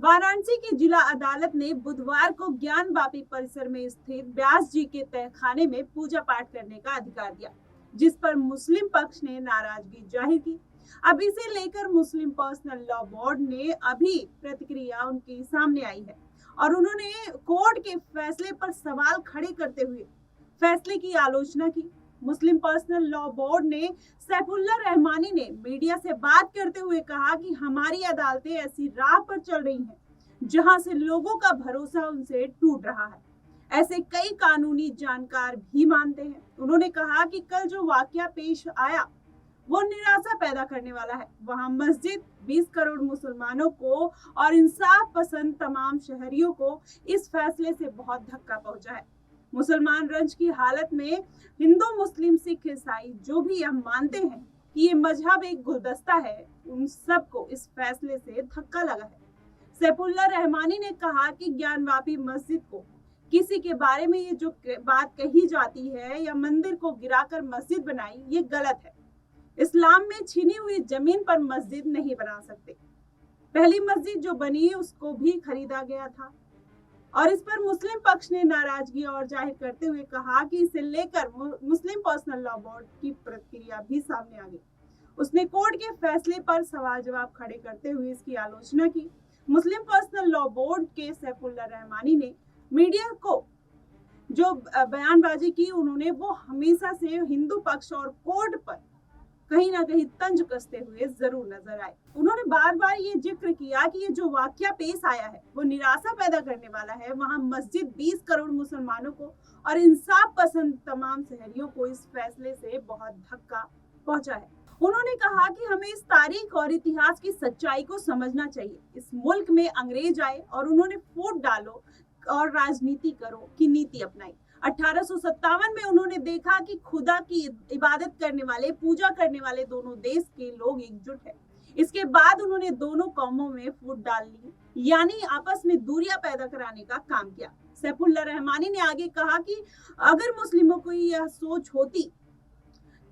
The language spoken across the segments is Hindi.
वाराणसी की जिला अदालत ने बुधवार को ज्ञानवापी परिसर में स्थित व्यास जी के तहखाने में पूजा पाठ करने का अधिकार दिया, जिस पर मुस्लिम पक्ष ने नाराजगी जाहिर की। अब इसे लेकर मुस्लिम पर्सनल लॉ बोर्ड ने अभी प्रतिक्रिया उनकी सामने आई है और उन्होंने कोर्ट के फैसले पर सवाल खड़े करते हुए फैसले की आलोचना की। मुस्लिम पर्सनल लॉ बोर्ड ने सैफुल्लाह रहमानी ने मीडिया से बात करते हुए कहा कि हमारी अदालतें ऐसी राह पर चल रही हैं जहां से लोगों का भरोसा उनसे टूट रहा है। ऐसे कई कानूनी जानकार भी मानते हैं। उन्होंने कहा कि कल जो वाकया पेश आया वो निराशा पैदा करने वाला है। वहां मस्जिद 20 करोड़ मुसलमानों को और इंसाफ पसंद तमाम शहरियों को इस फैसले से बहुत धक्का पहुंचा है। मुसलमान रंज की हालत में हिंदू, मुस्लिम, सिख, ईसाई जो भी हम मानते हैं कि ये मजहब एक गुलदस्ता है, उन सबको इस फैसले से धक्का लगा है। सैफुल्लाह रहमानी ने कहा कि ज्ञानवापी मस्जिद को किसी के बारे में ये जो बात कही जाती है या मंदिर को गिराकर मस्जिद बनाई, ये गलत है। इस्लाम में छीनी हुई जमीन पर मस्जिद नहीं बना सकते। पहली मस्जिद जो बनी उसको भी खरीदा गया था और इस पर मुस्लिम पक्ष ने नाराजगी और जाहिर करते हुए कहा कि इसे लेकर मुस्लिम पर्सनल लॉ बोर्ड की प्रतिक्रिया भी सामने आ गई। उसने कोर्ट के फैसले पर सवाल जवाब खड़े करते हुए इसकी आलोचना की। मुस्लिम पर्सनल लॉ बोर्ड के सैफुल्लाह रहमानी ने मीडिया को जो बयानबाजी की, उन्होंने वो हमेशा से हिंदू पक्ष और कोर्ट पर कहीं ना कहीं तंज कसते हुए जरूर नजर आए। उन्होंने बार बार ये जिक्र किया कि ये जो वाकया पेश आया है वो निराशा पैदा करने वाला है। वहां मस्जिद 20 करोड़ मुसलमानों को और इंसाफ पसंद तमाम शहरियों को इस फैसले से बहुत धक्का पहुंचा है। उन्होंने कहा कि हमें इस तारीख और इतिहास की सच्चाई को समझना चाहिए। इस मुल्क में अंग्रेज आए और उन्होंने फूट डालो और राजनीति करो की नीति अपनाई। 1857 में उन्होंने देखा कि खुदा की इबादत करने वाले, पूजा करने वाले दोनों देश के लोग एकजुट हैं। इसके बाद उन्होंने दोनों कौमों में फूट डाल ली, यानी आपस में दूरियां पैदा कराने का काम किया। सैफुल्लाह रहमानी ने आगे कहा कि अगर मुस्लिमों को यह सोच होती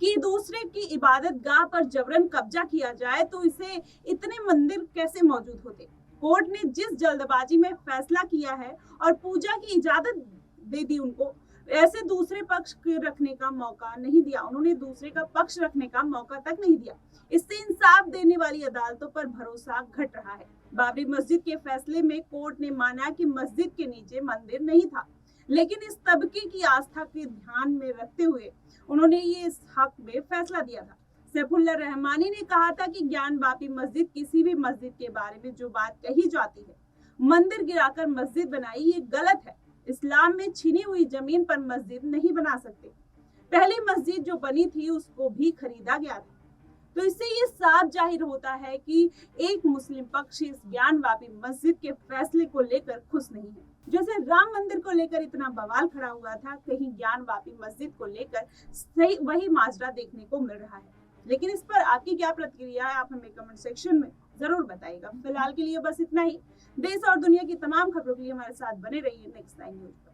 कि दूसरे की इबादत गाह पर जबरन कब्जा किया जाए तो इसे इतने मंदिर कैसे मौजूद होते। कोर्ट ने जिस जल्दबाजी में फैसला किया है और पूजा की इजाजत दे दी, उनको ऐसे दूसरे पक्ष रखने का मौका नहीं दिया। उन्होंने दूसरे का पक्ष रखने का मौका तक नहीं दिया। इससे इंसाफ देने वाली अदालतों पर भरोसा घट रहा है। बाबरी मस्जिद के फैसले में कोर्ट ने माना कि मस्जिद के नीचे मंदिर नहीं था, लेकिन इस तबके की आस्था के ध्यान में रखते हुए उन्होंने ये इस हक में फैसला दिया था। सैफुल्लाह रहमानी ने कहा था कि ज्ञानवापी मस्जिद, किसी भी मस्जिद के बारे में जो बात कही जाती है, मंदिर गिराकर मस्जिद बनाई, ये गलत है। इस्लाम में छीनी हुई जमीन पर मस्जिद नहीं बना सकते। पहली मस्जिद जो बनी थी उसको भी खरीदा गया था। तो इससे ये साफ जाहिर होता है कि एक मुस्लिम पक्ष इस ज्ञानवापी मस्जिद के फैसले को लेकर खुश नहीं है। जैसे राम मंदिर को लेकर इतना बवाल खड़ा हुआ था, कहीं ज्ञानवापी मस्जिद को लेकर सही वही माजरा देखने को मिल रहा है। लेकिन इस पर आपकी क्या प्रतिक्रिया है, आप हमें कमेंट सेक्शन में जरूर बताइएगा। फिलहाल के लिए बस इतना ही। देश और दुनिया की तमाम खबरों के लिए हमारे साथ बने रहिए नेक्स्ट टाइम न्यूज पर।